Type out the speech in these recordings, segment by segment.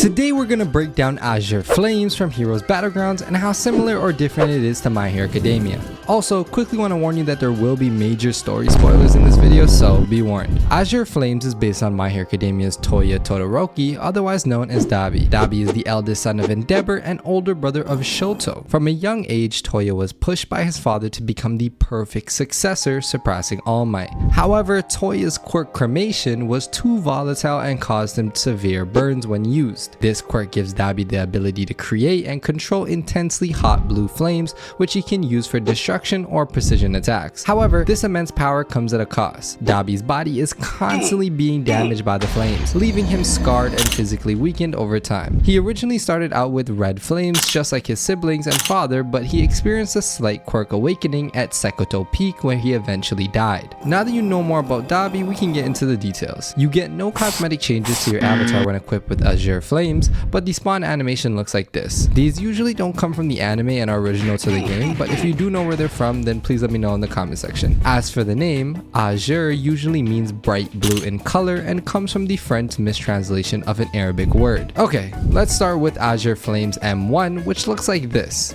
Today we're gonna break down Azure Flames from Heroes Battlegrounds and how similar or different it is to My Hero Academia. Also, quickly want to warn you that there will be major story spoilers in this video, so be warned. Azure Flames is based on My Hero Academia's Toya Todoroki, otherwise known as Dabi. Dabi is the eldest son of Endeavor and older brother of Shoto. From a young age, Toya was pushed by his father to become the perfect successor, surpassing All Might. However, Toya's quirk Cremation was too volatile and caused him severe burns when used. This quirk gives Dabi the ability to create and control intensely hot blue flames, which he can use for destruction or precision attacks. However, this immense power comes at a cost. Dabi's body is constantly being damaged by the flames, leaving him scarred and physically weakened over time. He originally started out with red flames, just like his siblings and father, but he experienced a slight quirk awakening at Sekoto Peak where he eventually died. Now that you know more about Dabi, we can get into the details. You get no cosmetic changes to your avatar when equipped with Azure Flames, but the spawn animation looks like this. These usually don't come from the anime and are original to the game, but if you do know where they're from, then please let me know in the comment section. As for the name, Azure usually means bright blue in color and comes from the French mistranslation of an Arabic word. Okay, let's start with Azure Flames M1, which looks like this.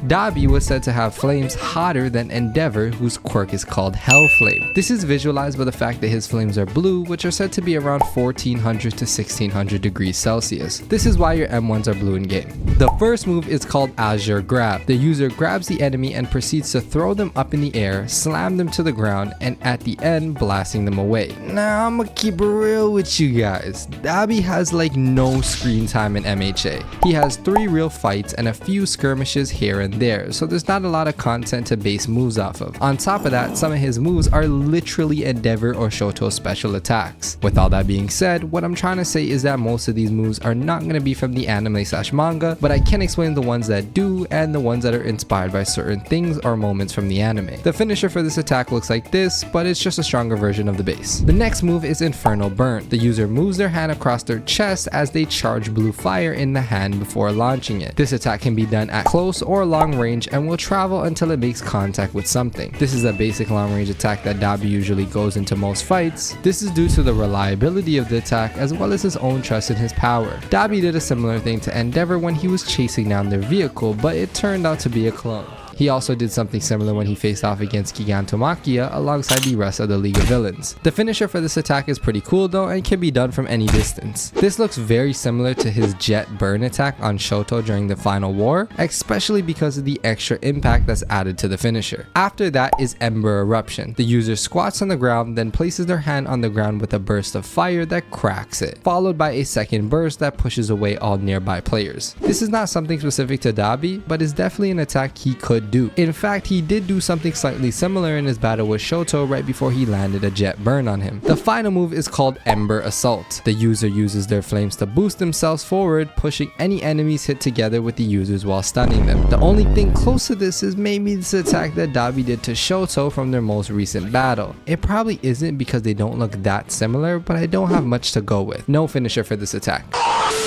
Dabi was said to have flames hotter than Endeavor, whose quirk is called Hell Flame. This is visualized by the fact that his flames are blue, which are said to be around 1400 to 1600 degrees Celsius. This is why your M1s are blue in game. The first move is called Azure Grab. The user grabs the enemy and proceeds to throw them up in the air, slam them to the ground, and at the end, blasting them away. Now, I'ma keep it real with you guys. Dabi has like no screen time in MHA. He has 3 real fights and a few skirmishes here and there, so there's not a lot of content to base moves off of. On top of that, some of his moves are literally Endeavor or Shoto special attacks. With all that being said, what I'm trying to say is that most of these moves are not going to be from the anime/manga, but I can explain the ones that do and the ones that are inspired by certain things or moments from the anime. The finisher for this attack looks like this, but it's just a stronger version of the base. The next move is Infernal Burn. The user moves their hand across their chest as they charge blue fire in the hand before launching it. This attack can be done at close or long range and will travel until it makes contact with something. This is a basic long range attack that Dabi usually goes into most fights. This is due to the reliability of the attack as well as his own trust in his power. Dabi did a similar thing to Endeavor when he was chasing down their vehicle, but it turned out to be a clone. He also did something similar when he faced off against Gigantomachia alongside the rest of the League of Villains. The finisher for this attack is pretty cool though and can be done from any distance. This looks very similar to his Jet Burn attack on Shoto during the final war, especially because of the extra impact that's added to the finisher. After that is Ember Eruption. The user squats on the ground, then places their hand on the ground with a burst of fire that cracks it, followed by a second burst that pushes away all nearby players. This is not something specific to Dabi, but is definitely an attack he could do. In fact, he did do something slightly similar in his battle with Shoto right before he landed a jet burn on him. The final move is called Ember Assault. The user uses their flames to boost themselves forward, pushing any enemies hit together with the users while stunning them. The only thing close to this is maybe this attack that Dabi did to Shoto from their most recent battle. It probably isn't because they don't look that similar, but I don't have much to go with. No finisher for this attack.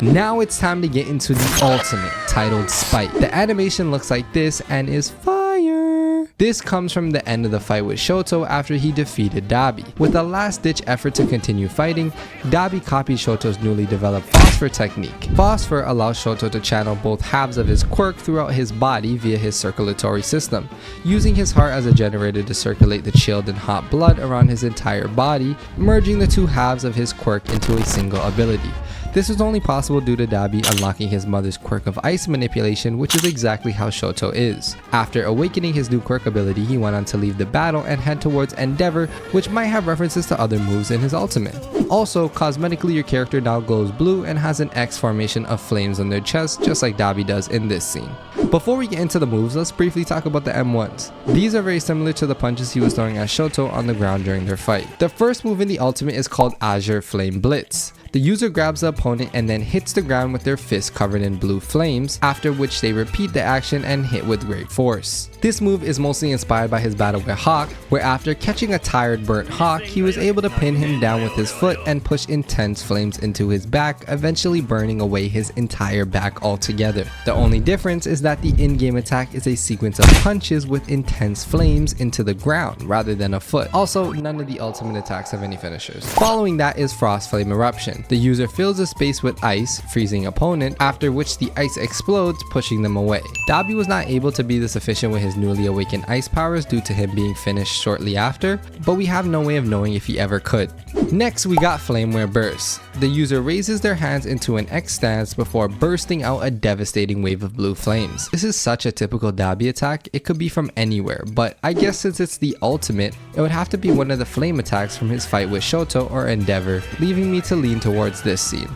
Now it's time to get into the ultimate, titled Spite. The animation looks like this and is fire. This comes from the end of the fight with Shoto after he defeated Dabi. With a last-ditch effort to continue fighting, Dabi copied Shoto's newly developed Phosphor technique. Phosphor allows Shoto to channel both halves of his quirk throughout his body via his circulatory system, using his heart as a generator to circulate the chilled and hot blood around his entire body, merging the 2 halves of his quirk into a single ability. This was only possible due to Dabi unlocking his mother's quirk of ice manipulation, which is exactly how Shoto is. After awakening his new quirk ability, he went on to leave the battle and head towards Endeavor, which might have references to other moves in his ultimate. Also, cosmetically your character now glows blue and has an X formation of flames on their chest, just like Dabi does in this scene. Before we get into the moves, let's briefly talk about the M1s. These are very similar to the punches he was throwing at Shoto on the ground during their fight. The first move in the ultimate is called Azure Flame Blitz. The user grabs the opponent and then hits the ground with their fist covered in blue flames, after which they repeat the action and hit with great force. This move is mostly inspired by his battle with Hawk, where after catching a tired burnt Hawk, he was able to pin him down with his foot and push intense flames into his back, eventually burning away his entire back altogether. The only difference is that the in-game attack is a sequence of punches with intense flames into the ground rather than a foot. Also, none of the ultimate attacks have any finishers. Following that is Frost Flame Eruption. animation. The user fills the space with ice, freezing opponent, after which the ice explodes, pushing them away. Dabi was not able to be this efficient with his newly awakened ice powers due to him being finished shortly after, but we have no way of knowing if he ever could. Next, we got Flameware Burst. The user raises their hands into an X stance before bursting out a devastating wave of blue flames. This is such a typical Dabi attack. It could be from anywhere, but I guess since it's the ultimate, it would have to be one of the flame attacks from his fight with Shoto or Endeavor, leaving me to lean towards this scene.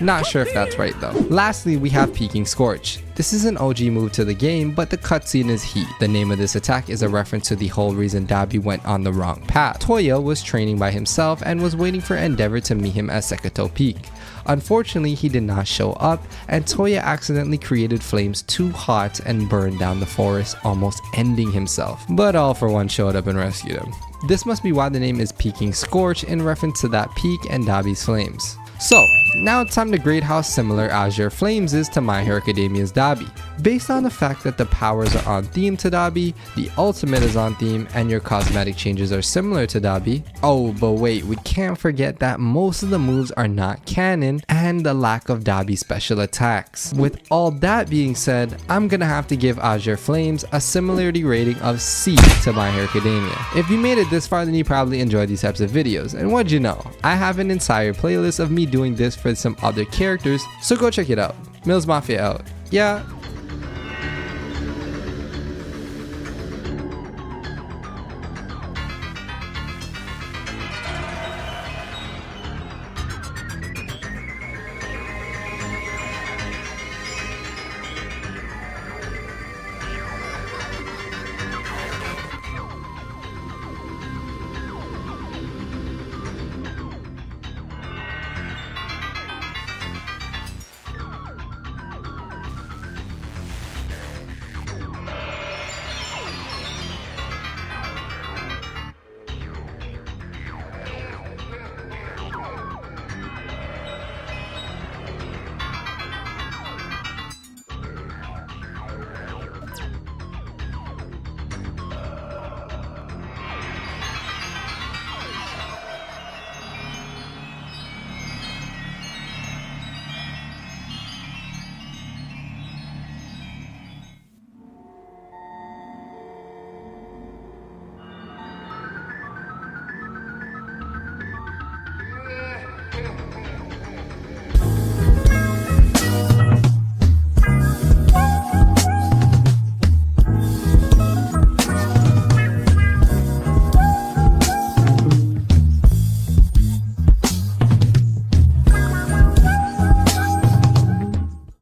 Not sure if that's right though. Lastly, we have Peaking Scorch. This is an OG move to the game, but the cutscene is heat. The name of this attack is a reference to the whole reason Dabi went on the wrong path. Toya was training by himself and was waiting for Endeavor to meet him at Sekoto Peak. Unfortunately, he did not show up, and Toya accidentally created flames too hot and burned down the forest, almost ending himself. But All For One showed up and rescued him. This must be why the name is Peaking Scorch, in reference to that peak and Dabi's flames. So, now it's time to grade how similar Azure Flames is to My Hero Academia's Dabi. Based on the fact that the powers are on theme to Dabi, the ultimate is on theme, and your cosmetic changes are similar to Dabi. Oh, but wait, we can't forget that most of the moves are not canon, and the lack of Dabi special attacks. With all that being said, I'm gonna have to give Azure Flames a similarity rating of C to My Hero Academia. If you made it this far, then you probably enjoy these types of videos, and what'd you know? I have an entire playlist of me doing this for some other characters, so go check it out. Millz Mafia out. Yeah,